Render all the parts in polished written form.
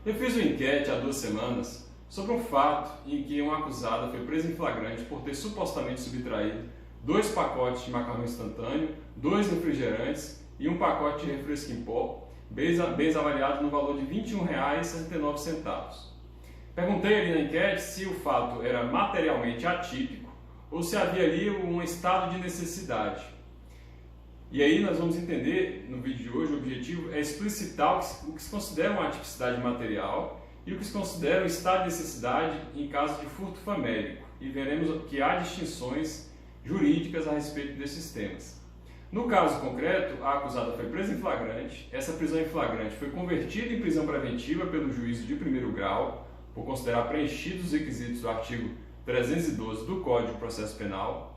Eu fiz uma enquete há 2 semanas sobre um fato em que uma acusada foi presa em flagrante por ter supostamente subtraído 2 pacotes de macarrão instantâneo, 2 refrigerantes e um pacote de refresco em pó, bens avaliado no valor de R$ 21,69. Perguntei ali na enquete se o fato era materialmente atípico ou se havia ali um estado de necessidade. E aí nós vamos entender no vídeo de hoje, o objetivo é explicitar o que se considera uma atipicidade material e o que se considera um estado de necessidade em caso de furto famélico. E veremos que há distinções jurídicas a respeito desses temas. No caso concreto, a acusada foi presa em flagrante. Essa prisão em flagrante foi convertida em prisão preventiva pelo juízo de primeiro grau, por considerar preenchidos os requisitos do artigo 312 do Código de Processo Penal.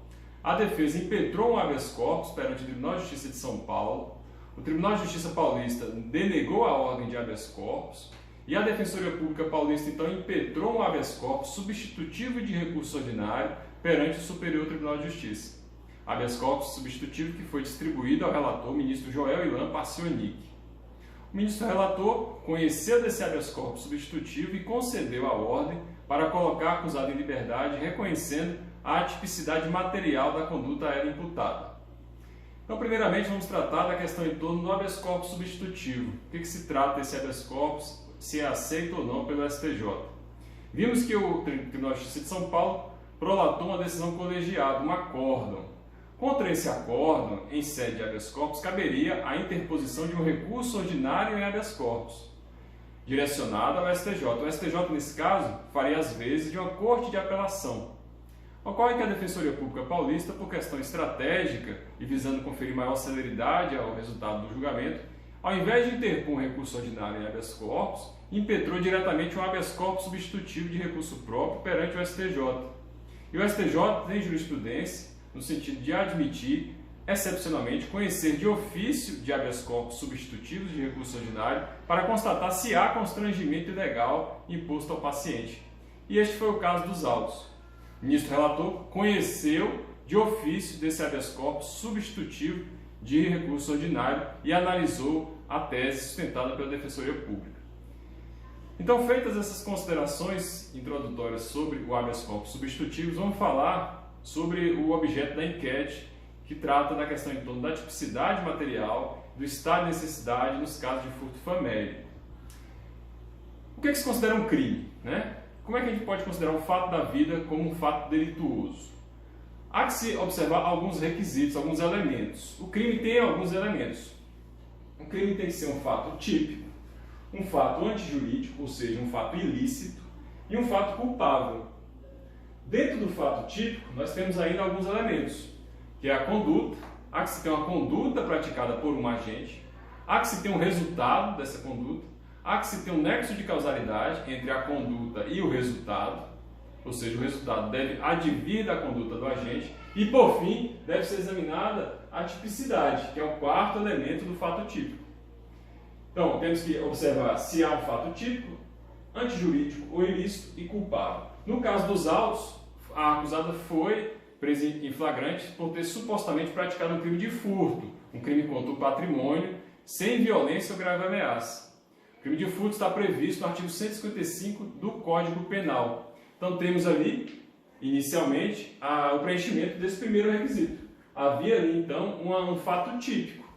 A defesa impetrou um habeas corpus perante o Tribunal de Justiça de São Paulo. O Tribunal de Justiça Paulista denegou a ordem de habeas corpus e a Defensoria Pública Paulista então impetrou um habeas corpus substitutivo de recurso ordinário perante o Superior Tribunal de Justiça. Habeas corpus substitutivo que foi distribuído ao relator, ministro Joel Ilan Pacionic. O ministro relator conheceu desse habeas corpus substitutivo e concedeu a ordem para colocar a acusada em liberdade, reconhecendo a atipicidade material da conduta a ela imputada. Então, primeiramente, vamos tratar da questão em torno do habeas corpus substitutivo. O que se trata desse habeas corpus, se é aceito ou não pelo STJ. Vimos que o Tribunal de Justiça de São Paulo prolatou uma decisão colegiada, um acórdão. Contra esse acórdão, em sede de habeas corpus, caberia a interposição de um recurso ordinário em habeas corpus, direcionado ao STJ. O STJ, nesse caso, faria as vezes de uma corte de apelação. Ocorre que a Defensoria Pública Paulista, por questão estratégica e visando conferir maior celeridade ao resultado do julgamento, ao invés de interpor um recurso ordinário em habeas corpus, impetrou diretamente um habeas corpus substitutivo de recurso próprio perante o STJ. E o STJ tem jurisprudência no sentido de admitir, excepcionalmente, conhecer de ofício de habeas corpus substitutivos de recurso ordinário para constatar se há constrangimento ilegal imposto ao paciente. E este foi o caso dos autos. O ministro relator conheceu de ofício desse habeas corpus substitutivo de recurso ordinário e analisou a tese sustentada pela Defensoria Pública. Então, feitas essas considerações introdutórias sobre o habeas corpus substitutivo, vamos falar sobre o objeto da enquete, que trata da questão em torno da tipicidade material, do estado de necessidade nos casos de furto famélico. O que se considera um crime, né? Como é que a gente pode considerar um fato da vida como um fato delituoso? Há que se observar alguns requisitos, alguns elementos. O crime tem alguns elementos. O crime tem que ser um fato típico, um fato antijurídico, ou seja, um fato ilícito, e um fato culpável. Dentro do fato típico, nós temos ainda alguns elementos, que é a conduta. Há que se ter uma conduta praticada por um agente, há que se ter um resultado dessa conduta, há que se ter um nexo de causalidade entre a conduta e o resultado, ou seja, o resultado deve advir da conduta do agente, e por fim, deve ser examinada a tipicidade, que é o 4º elemento do fato típico. Então, temos que observar se há um fato típico, antijurídico ou ilícito e culpável. No caso dos autos, a acusada foi presa em flagrante por ter supostamente praticado um crime de furto, um crime contra o patrimônio, sem violência ou grave ameaça. O crime de furto está previsto no artigo 155 do Código Penal. Então temos ali, inicialmente, o preenchimento desse primeiro requisito. Havia ali, então, um fato típico.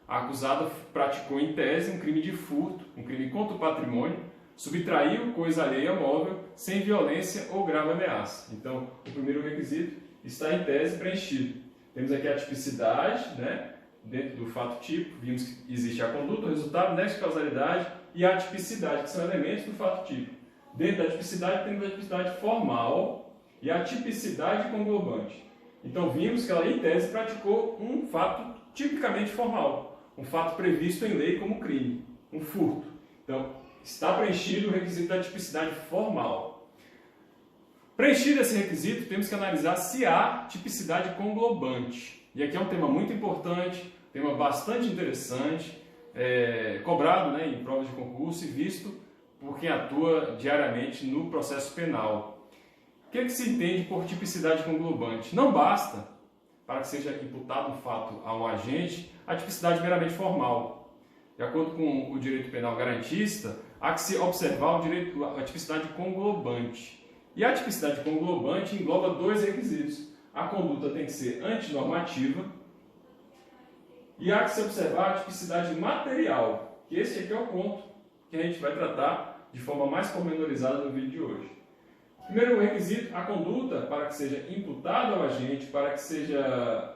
A acusada praticou, em tese, um crime de furto, um crime contra o patrimônio, subtraiu coisa alheia móvel, sem violência ou grave ameaça. Então, o primeiro requisito está, em tese, preenchido. Temos aqui a tipicidade, né? Dentro do fato típico, vimos que existe a conduta, o resultado, nexo de causalidade e a tipicidade, que são elementos do fato típico. Dentro da tipicidade, temos a tipicidade formal e a tipicidade conglobante. Então, vimos que ela, em tese, praticou um fato tipicamente formal, um fato previsto em lei como crime, um furto. Então, está preenchido o requisito da tipicidade formal. Preenchido esse requisito, temos que analisar se há tipicidade conglobante. E aqui é um tema muito importante, tema bastante interessante, cobrado, né, em provas de concurso e visto por quem atua diariamente no processo penal. O que se entende por tipicidade conglobante? Não basta, para que seja imputado um fato a um agente, a tipicidade meramente formal. De acordo com o direito penal garantista, há que se observar a tipicidade conglobante. E a tipicidade conglobante engloba dois requisitos. A conduta tem que ser antinormativa e há que se observar a tipicidade material, que esse aqui é o ponto que a gente vai tratar de forma mais pormenorizada no vídeo de hoje. Primeiro requisito, a conduta, para que seja imputada ao agente, para que seja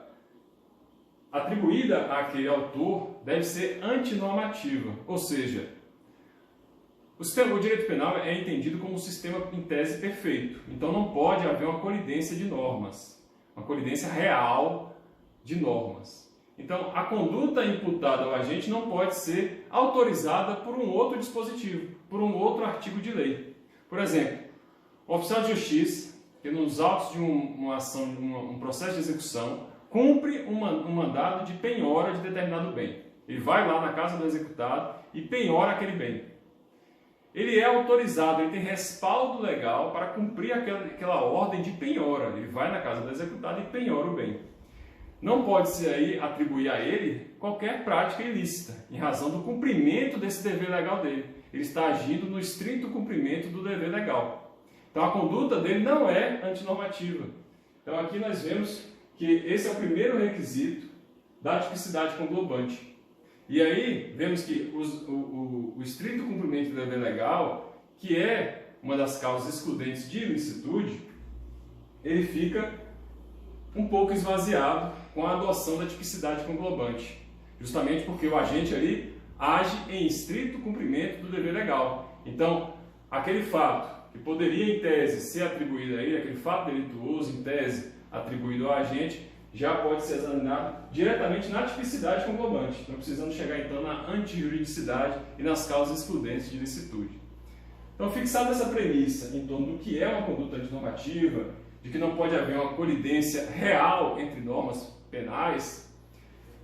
atribuída àquele autor, deve ser antinormativa, ou seja, o direito penal é entendido como um sistema em tese perfeito, então não pode haver uma colidência de normas, uma colidência real de normas. Então, a conduta imputada ao agente não pode ser autorizada por um outro dispositivo, por um outro artigo de lei. Por exemplo, o oficial de justiça, que nos autos de uma ação, um processo de execução, cumpre um mandado de penhora de determinado bem. Ele vai lá na casa do executado e penhora aquele bem. Ele é autorizado, ele tem respaldo legal para cumprir aquela ordem de penhora. Ele vai na casa do executado e penhora o bem. Não pode-se aí atribuir a ele qualquer prática ilícita, em razão do cumprimento desse dever legal dele. Ele está agindo no estrito cumprimento do dever legal. Então a conduta dele não é antinormativa. Então aqui nós vemos que esse é o primeiro requisito da tipicidade conglobante. E aí vemos que o estrito cumprimento do dever legal, que é uma das causas excludentes de ilicitude, ele fica um pouco esvaziado com a adoção da tipicidade conglobante, justamente porque o agente ali age em estrito cumprimento do dever legal. Então, aquele fato que poderia em tese ser atribuído a ele, aquele fato delituoso em tese atribuído ao agente, já pode ser examinado diretamente na tipicidade conglobante, não precisamos chegar então na antijuridicidade e nas causas excludentes de ilicitude. Então, fixada essa premissa em torno do que é uma conduta antinormativa, de que não pode haver uma colidência real entre normas penais,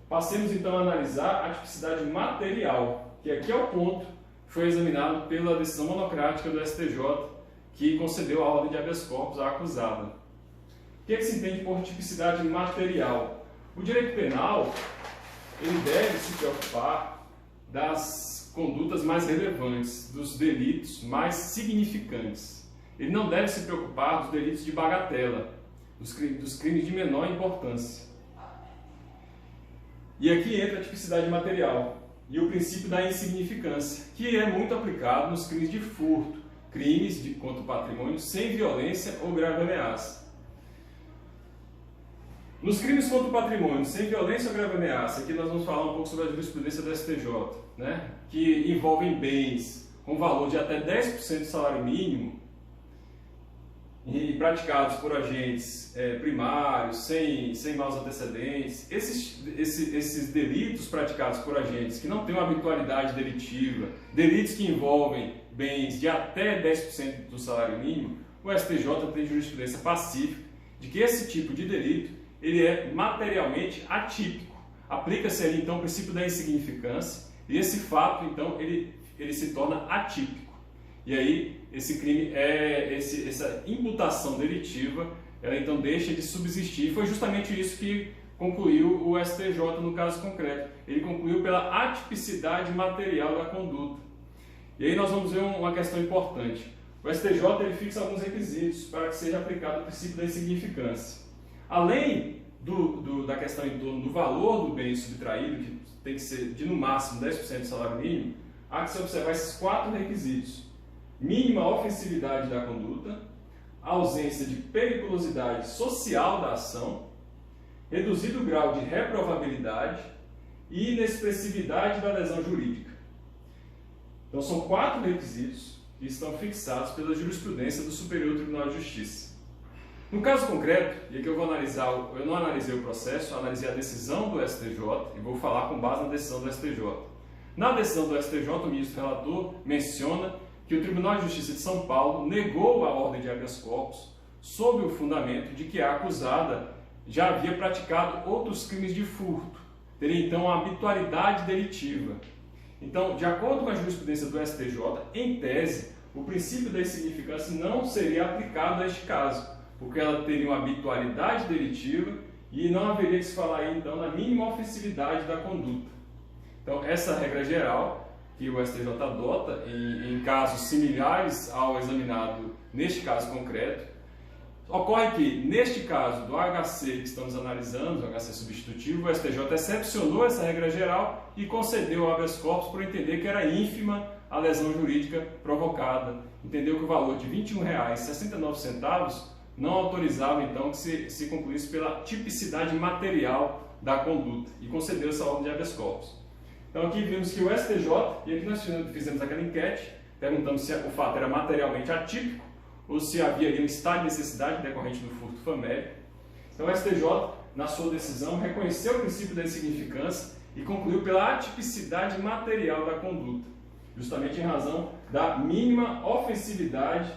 passemos então a analisar a tipicidade material, que aqui é o ponto que foi examinado pela decisão monocrática do STJ, que concedeu a ordem de habeas corpus à acusada. O que é que se entende por tipicidade material? O direito penal ele deve se preocupar das condutas mais relevantes, dos delitos mais significantes. Ele não deve se preocupar dos delitos de bagatela, dos crimes de menor importância. E aqui entra a tipicidade material e o princípio da insignificância, que é muito aplicado nos crimes de furto, crimes contra o patrimônio sem violência ou grave ameaça. Nos crimes contra o patrimônio sem violência ou grave ameaça, aqui nós vamos falar um pouco sobre a jurisprudência do STJ, que envolvem bens com valor de até 10% do salário mínimo, e praticados por agentes primários, sem maus antecedentes. Esses delitos praticados por agentes que não têm uma habitualidade delitiva, delitos que envolvem bens de até 10% do salário mínimo, o STJ tem jurisprudência pacífica de que esse tipo de delito ele é materialmente atípico. Aplica-se ali então o princípio da insignificância e esse fato então ele se torna atípico. E aí, esse crime, essa imputação delitiva, ela então deixa de subsistir. E foi justamente isso que concluiu o STJ no caso concreto. Ele concluiu pela atipicidade material da conduta. E aí nós vamos ver uma questão importante. O STJ ele fixa alguns requisitos para que seja aplicado o princípio da insignificância. Além da questão em torno do valor do bem subtraído, que tem que ser de no máximo 10% do salário mínimo, há que se observar esses 4 requisitos. Mínima ofensividade da conduta, ausência de periculosidade social da ação, reduzido grau de reprovabilidade e inexpressividade da lesão jurídica. Então são 4 requisitos que estão fixados pela jurisprudência do Superior Tribunal de Justiça. No caso concreto, e aqui eu vou analisar, eu não analisei o processo, eu analisei a decisão do STJ e vou falar com base na decisão do STJ. Na decisão do STJ, o ministro relator menciona que o Tribunal de Justiça de São Paulo negou a ordem de habeas corpus sob o fundamento de que a acusada já havia praticado outros crimes de furto, teria então uma habitualidade delitiva. Então, de acordo com a jurisprudência do STJ, em tese, o princípio da insignificância não seria aplicado a este caso, porque ela teria uma habitualidade delitiva e não haveria que se falar aí, então na mínima ofensividade da conduta. Então, essa regra geral que o STJ adota em casos similares ao examinado neste caso concreto. Ocorre que, neste caso do HC que estamos analisando, o HC substitutivo, o STJ excepcionou essa regra geral e concedeu o habeas corpus por entender que era ínfima a lesão jurídica provocada. Entendeu que o valor de R$ 21,69 não autorizava, então, que se concluísse pela tipicidade material da conduta e concedeu essa ordem de habeas corpus. Então, aqui vimos que o STJ, e aqui nós fizemos aquela enquete, perguntando se o fato era materialmente atípico ou se havia ali um estado de necessidade decorrente do furto famélico. Então, o STJ, na sua decisão, reconheceu o princípio da insignificância e concluiu pela atipicidade material da conduta, justamente em razão da mínima ofensividade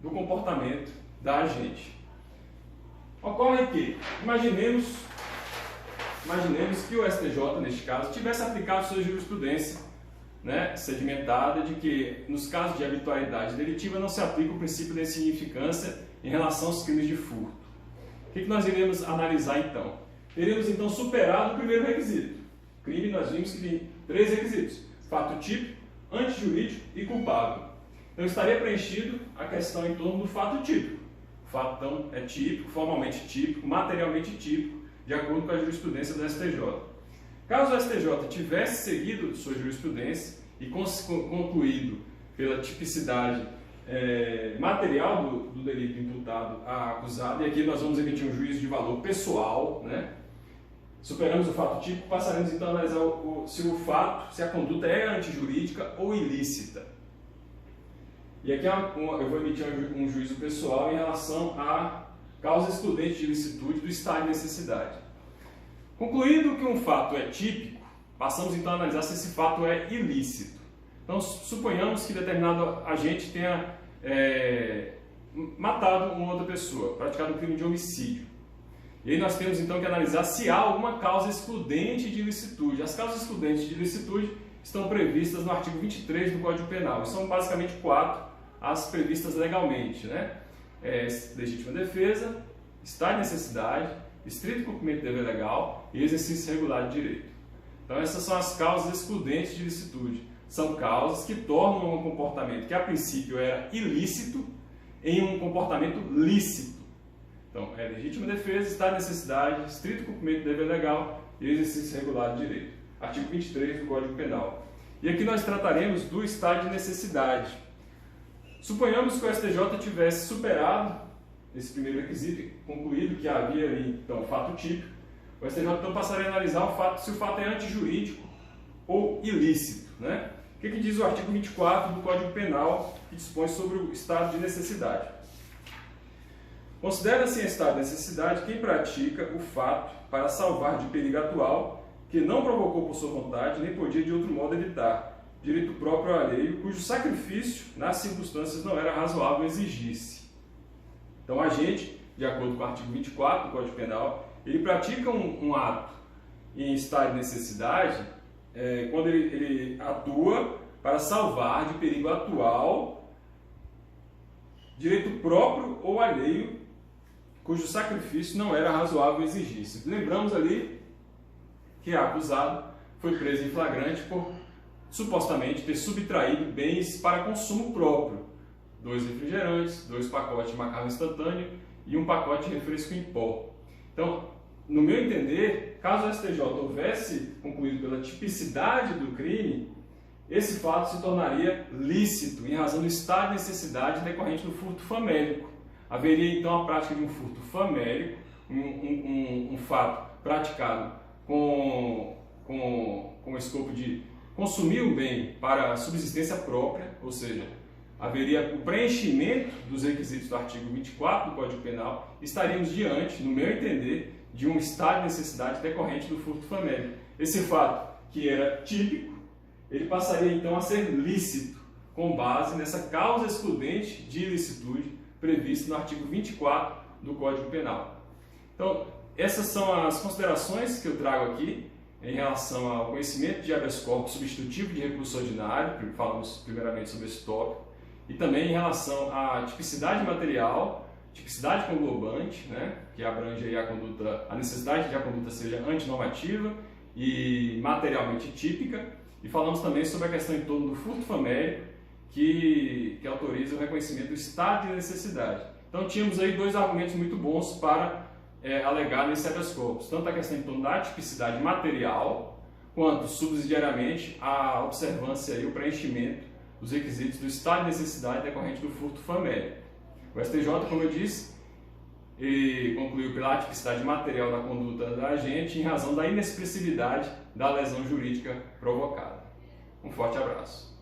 do comportamento da agente. Ocorre que, imaginemos que o STJ, neste caso, tivesse aplicado sua jurisprudência, sedimentada, de que nos casos de habitualidade delitiva não se aplica o princípio da insignificância em relação aos crimes de furto. O que nós iremos analisar então? Teremos então superado o primeiro requisito. Crime, nós vimos que tem 3 requisitos: fato típico, antijurídico e culpável. Então estaria preenchido a questão em torno do fato típico. O fato então é típico, formalmente típico, materialmente típico, de acordo com a jurisprudência do STJ. Caso o STJ tivesse seguido sua jurisprudência e concluído pela tipicidade material do delito imputado a acusado, e aqui nós vamos emitir um juízo de valor pessoal, superamos o fato típico, passaremos então a analisar se a conduta é antijurídica ou ilícita. E aqui eu vou emitir um juízo pessoal em relação à causa excludente de ilicitude do estado de necessidade. Concluído que um fato é típico, passamos então a analisar se esse fato é ilícito. Então, suponhamos que determinado agente tenha matado uma outra pessoa, praticado um crime de homicídio. E aí nós temos então que analisar se há alguma causa excludente de ilicitude. As causas excludentes de ilicitude estão previstas no artigo 23 do Código Penal. E são basicamente 4 as previstas legalmente, legítima defesa, estado de necessidade, estrito cumprimento do dever legal e exercício regular de direito. Então essas são as causas excludentes de ilicitude. São causas que tornam um comportamento que a princípio era ilícito em um comportamento lícito. Então é legítima defesa, estado de necessidade, estrito cumprimento do dever legal e exercício regular de direito. Artigo 23 do Código Penal. E aqui nós trataremos do estado de necessidade. Suponhamos que o STJ tivesse superado esse primeiro requisito, concluído que havia ali, então, fato típico, o STJ então passaria a analisar se o fato é antijurídico ou ilícito. O que diz o artigo 24 do Código Penal, que dispõe sobre o estado de necessidade? Considera-se em estado de necessidade quem pratica o fato para salvar de perigo atual, que não provocou por sua vontade, nem podia de outro modo evitar, direito próprio ou alheio, cujo sacrifício, nas circunstâncias, não era razoável exigir-se. Então, o agente, de acordo com o artigo 24 do Código Penal, ele pratica um ato em estado de necessidade quando ele atua para salvar de perigo atual, direito próprio ou alheio, cujo sacrifício não era razoável exigir-se. Lembramos ali que o acusado foi preso em flagrante por supostamente ter subtraído bens para consumo próprio. 2 refrigerantes, 2 pacotes de macarrão instantâneo e um pacote de refresco em pó. Então, no meu entender, caso o STJ houvesse concluído pela tipicidade do crime, esse fato se tornaria lícito em razão do estado de necessidade decorrente do furto famélico. Haveria então a prática de um furto famélico, um fato praticado com o escopo de consumir o bem para a subsistência própria, ou seja, haveria o preenchimento dos requisitos do artigo 24 do Código Penal, estaríamos diante, no meu entender, de um estado de necessidade decorrente do furto famélico. Esse fato, que era típico, ele passaria então a ser lícito, com base nessa causa excludente de ilicitude prevista no artigo 24 do Código Penal. Então, essas são as considerações que eu trago aqui em relação ao conhecimento de habeas corpus substitutivo de recurso ordinário, falamos primeiramente sobre esse tópico, e também em relação à tipicidade material, tipicidade conglobante, que abrange aí a necessidade de a conduta seja antinormativa e materialmente típica, E falamos também sobre a questão em torno do furto famélico, que autoriza o reconhecimento do estado de necessidade. Então tínhamos aí dois argumentos muito bons para alegar nesse habeas corpus, tanto a questão em torno da tipicidade material, quanto subsidiariamente a observância e o preenchimento dos requisitos do estado de necessidade decorrente do furto famélico. O STJ, como eu disse, concluiu pela tipicidade material da conduta da agente em razão da inexpressividade da lesão jurídica provocada. Um forte abraço.